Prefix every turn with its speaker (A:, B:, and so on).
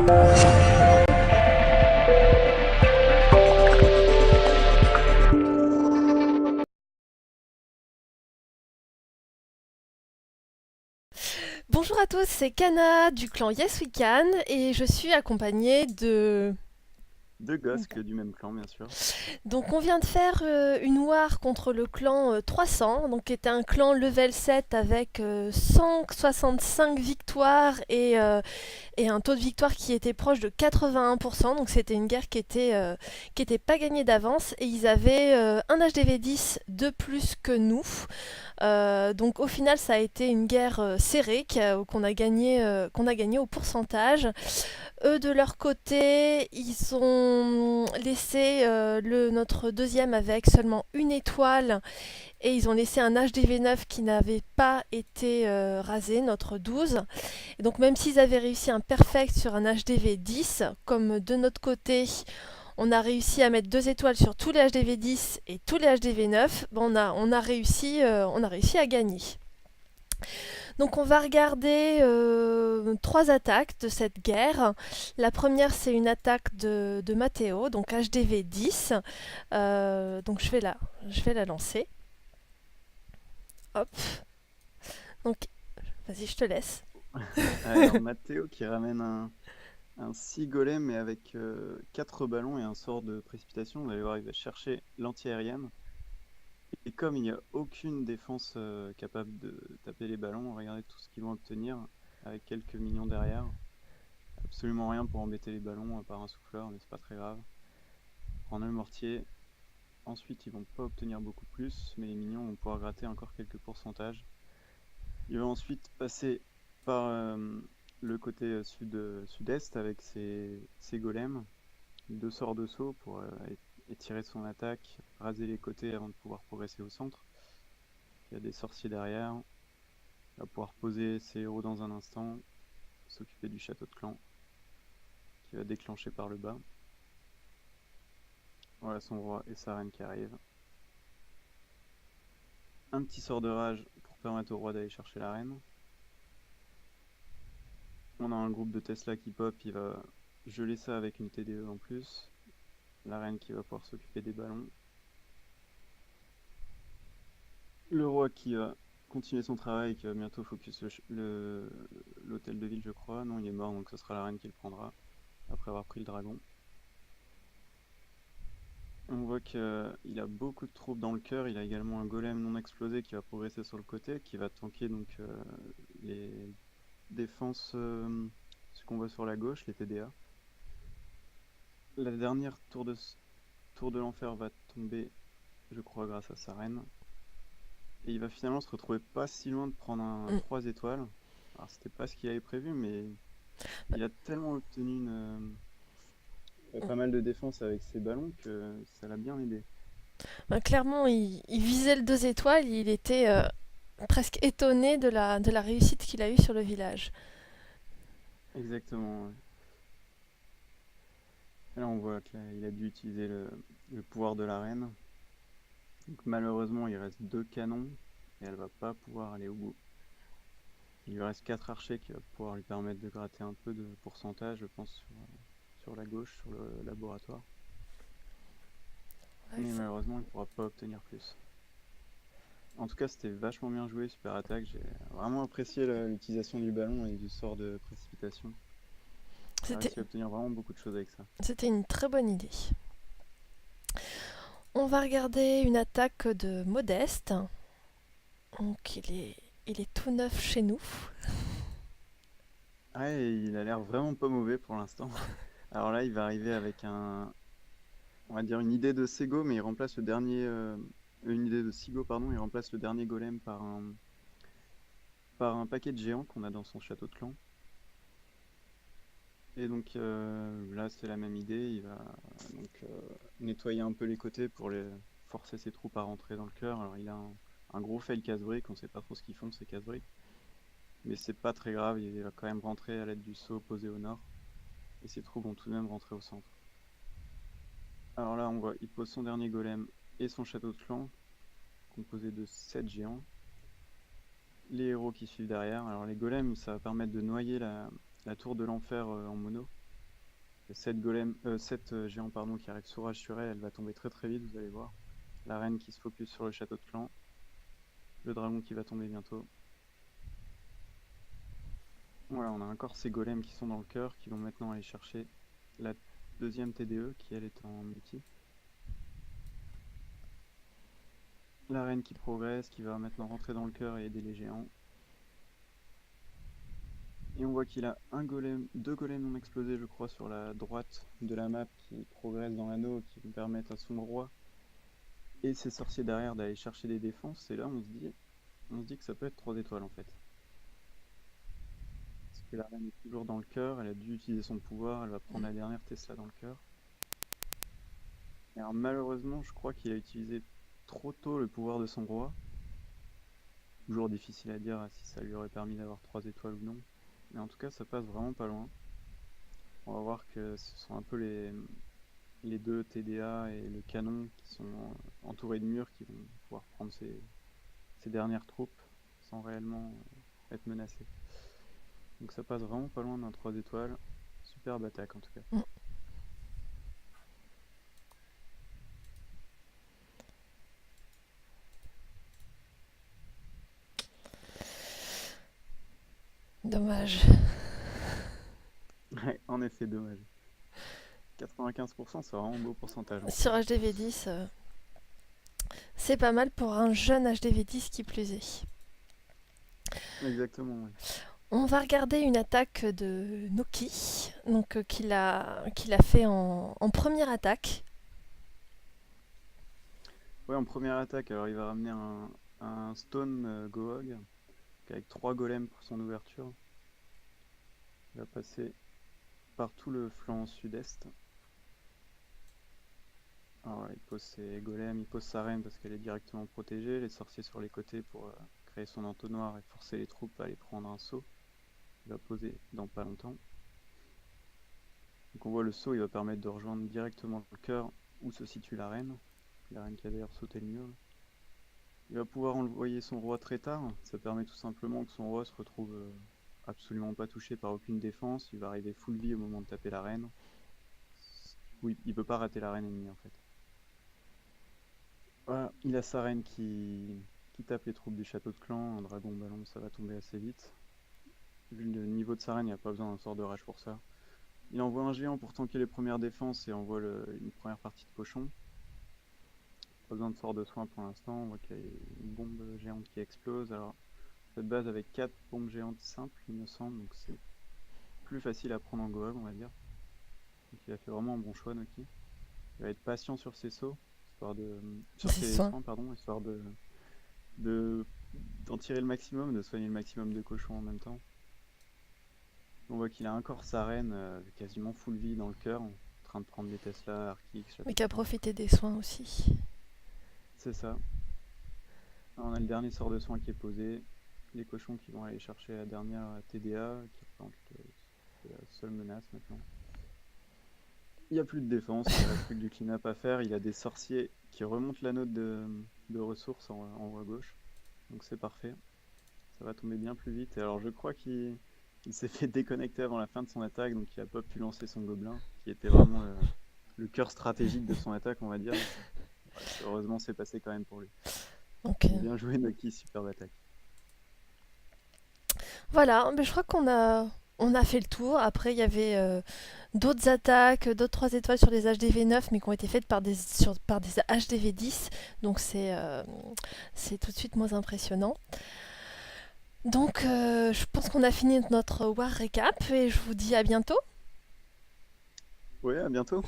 A: Bonjour à tous, c'est Kana du clan Yes We Can et je suis accompagnée de...
B: Deux Gosques du même clan, bien sûr.
A: Donc on vient de faire une war contre le clan 300, donc qui était un clan level 7 avec 165 victoires et un taux de victoire qui était proche de 81%, donc c'était une guerre qui était pas gagnée d'avance et ils avaient un HDV 10 de plus que nous. Donc au final, ça a été une guerre serrée qu'on a gagné au pourcentage. Eux, de leur côté, ils ont laissé notre deuxième avec seulement une étoile et ils ont laissé un HDV9 qui n'avait pas été rasé, notre 12. Et donc même s'ils avaient réussi un perfect sur un HDV10, comme de notre côté, on a réussi à mettre 2 étoiles sur tous les HDV10 et tous les HDV9, bon, on a réussi à gagner. Donc on va regarder 3 attaques de cette guerre. La première c'est une attaque de Matteo, donc HDV 10. Donc je vais la lancer. Hop. Donc vas-y, je te laisse.
B: Alors, Matteo qui ramène un 6 golem, mais avec 4 ballons et un sort de précipitation. Vous allez voir, il va chercher l'anti-aérienne. Et comme il n'y a aucune défense capable de taper les ballons, regardez tout ce qu'ils vont obtenir avec quelques minions derrière. Absolument rien pour embêter les ballons, à part un souffleur, mais c'est pas très grave. Prendre le mortier. Ensuite, ils vont pas obtenir beaucoup plus, mais les minions vont pouvoir gratter encore quelques pourcentages. Il va ensuite passer par le côté sud-est avec ses golems, 2 sorts de saut pour étirer son attaque, raser les côtés avant de pouvoir progresser au centre. Il y a des sorciers derrière. Il va pouvoir poser ses héros dans un instant, s'occuper du château de clan qui va déclencher par le bas. Voilà son roi et sa reine qui arrivent. Un petit sort de rage pour permettre au roi d'aller chercher la reine. On a un groupe de Tesla qui pop, il va geler ça avec une TDE en plus. La reine qui va pouvoir s'occuper des ballons. Le roi qui va continuer son travail, qui va bientôt focus l'hôtel de ville, je crois. Non, il est mort, donc ce sera la reine qui le prendra, après avoir pris le dragon. On voit qu'il a beaucoup de troupes dans le cœur. Il a également un golem non explosé qui va progresser sur le côté, qui va tanker donc les défenses, ce qu'on voit sur la gauche, les TDA. La dernière tour de l'enfer va tomber, je crois, grâce à sa reine. Et il va finalement se retrouver pas si loin de prendre un
A: Mm.
B: 3 étoiles. Alors c'était pas ce qu'il avait prévu, mais il a tellement obtenu pas mal de défense avec ses ballons que ça l'a bien aidé.
A: Ben, clairement, il visait le 2 étoiles, il était presque étonné de la réussite qu'il a eue sur le village.
B: Exactement. Ouais. Et là on voit qu'il a dû utiliser le pouvoir de la reine. Donc malheureusement il reste 2 canons et elle va pas pouvoir aller au bout. Il lui reste 4 archers qui va pouvoir lui permettre de gratter un peu de pourcentage, je pense, sur la gauche, sur le laboratoire.
A: Ouais,
B: Mais malheureusement, il ne pourra pas obtenir plus. En tout cas, c'était vachement bien joué, super attaque. J'ai vraiment apprécié l'utilisation du ballon et du sort de précipitation. J'ai
A: C'était
B: réussi à obtenir vraiment beaucoup de choses avec ça.
A: c'était une très bonne idée. On va regarder une attaque de Modeste. Donc il est tout neuf chez nous.
B: Ah, et il a l'air vraiment pas mauvais pour l'instant. Alors là, il va arriver avec on va dire une idée de Sego, mais il remplace le dernier, une idée de Sigo, pardon, il remplace le dernier golem par un paquet de géants qu'on a dans son château de clan. Et donc là, c'est la même idée. Il va donc nettoyer un peu les côtés pour forcer ses troupes à rentrer dans le cœur. Alors il a un gros fail casse-briques, on sait pas trop ce qu'ils font ces casse-briques. Mais c'est pas très grave, il va quand même rentrer à l'aide du saut posé au nord. Et ses troupes vont tout de même rentrer au centre. Alors là, on voit, il pose son dernier golem et son château de clan, composé de 7 géants. Les héros qui suivent derrière. Alors les golems, ça va permettre de noyer la tour de l'enfer en mono. Il y a 7 géants pardon, qui arrivent sous rage sur elle, elle va tomber très très vite, vous allez voir. La reine qui se focus sur le château de clan, le dragon qui va tomber bientôt. Voilà, on a encore ces golems qui sont dans le cœur, qui vont maintenant aller chercher la deuxième TDE, qui elle est en multi. La reine qui progresse, qui va maintenant rentrer dans le cœur et aider les géants. Et on voit qu'il a deux golems non explosés, je crois, sur la droite de la map qui progressent dans l'anneau, qui vont permettre à son roi et ses sorciers derrière d'aller chercher des défenses. Et là, on se dit que ça peut être 3 étoiles en fait. Parce que la reine est toujours dans le cœur, elle a dû utiliser son pouvoir, elle va prendre la dernière Tesla dans le cœur. Et alors malheureusement, je crois qu'il a utilisé trop tôt le pouvoir de son roi. Toujours difficile à dire si ça lui aurait permis d'avoir 3 étoiles ou non. Mais en tout cas, ça passe vraiment pas loin. On va voir que ce sont un peu les deux TDA et le canon qui sont entourés de murs qui vont pouvoir prendre ces dernières troupes sans réellement être menacés. Donc ça passe vraiment pas loin d'un 3 étoiles. Superbe attaque en tout cas.
A: Mm. Dommage.
B: Ouais, en effet, dommage. 95%, c'est vraiment un beau pourcentage.
A: Sur HDV10, c'est pas mal pour un jeune HDV10 qui plus est.
B: Exactement, ouais.
A: On va regarder une attaque de Noki, donc qu'il a fait en première attaque.
B: Ouais, en première attaque, alors il va ramener un Stone Gohog avec 3 golems pour son ouverture. Il va passer par tout le flanc sud-est. Alors voilà, il pose ses golems, il pose sa reine parce qu'elle est directement protégée, les sorciers sur les côtés pour créer son entonnoir et forcer les troupes à aller prendre un saut. Il va poser dans pas longtemps. Donc on voit le saut, il va permettre de rejoindre directement le cœur où se situe la reine qui a d'ailleurs sauté le mur. Il va pouvoir envoyer son roi très tard, ça permet tout simplement que son roi se retrouve absolument pas touché par aucune défense, il va arriver full vie au moment de taper la reine. Oui, il peut pas rater la reine ennemie en fait. Voilà, il a sa reine qui tape les troupes du château de clan, un dragon ballon, ça va tomber assez vite. Vu le niveau de sa reine, il n'y a pas besoin d'un sort de rage pour ça. Il envoie un géant pour tanker les premières défenses et envoie une première partie de cochon. Pas besoin de sort de soin pour l'instant, on voit qu'il y a une bombe géante qui explose. Alors, cette base avec 4 bombes géantes simples, il me semble, donc c'est plus facile à prendre en Gohog, on va dire. Donc il a fait vraiment un bon choix, Noki. Il va être patient sur ses sauts, sur
A: C'est
B: ses
A: soin.
B: soins, pardon, histoire d'en tirer le maximum, de soigner le maximum de cochons en même temps. On voit qu'il a encore sa reine quasiment full vie dans le cœur, en train de prendre des Tesla, Arctic,
A: Mais
B: Château
A: qui a
B: de Clan.
A: profité des soins aussi.
B: C'est ça. On a le dernier sort de soin qui est posé. Les cochons qui vont aller chercher la dernière TDA, qui représente la seule menace maintenant. Il n'y a plus de défense, il ne reste plus que du clean-up à faire. Il a des sorciers qui remontent la note de ressources en haut à gauche. Donc c'est parfait. Ça va tomber bien plus vite. Et alors je crois qu'il s'est fait déconnecter avant la fin de son attaque, donc il n'a pas pu lancer son gobelin, qui était vraiment le cœur stratégique de son attaque, on va dire. Ouais, heureusement, c'est passé quand même pour lui.
A: Donc
B: Bien joué, Noki, superbe attaque.
A: voilà, mais je crois qu'on a fait le tour. Après, il y avait d'autres attaques, d'autres 3 étoiles sur les HDV9, mais qui ont été faites par des HDV10. Donc c'est tout de suite moins impressionnant. Donc je pense qu'on a fini notre War Recap et je vous dis à bientôt.
B: Ouais, à bientôt.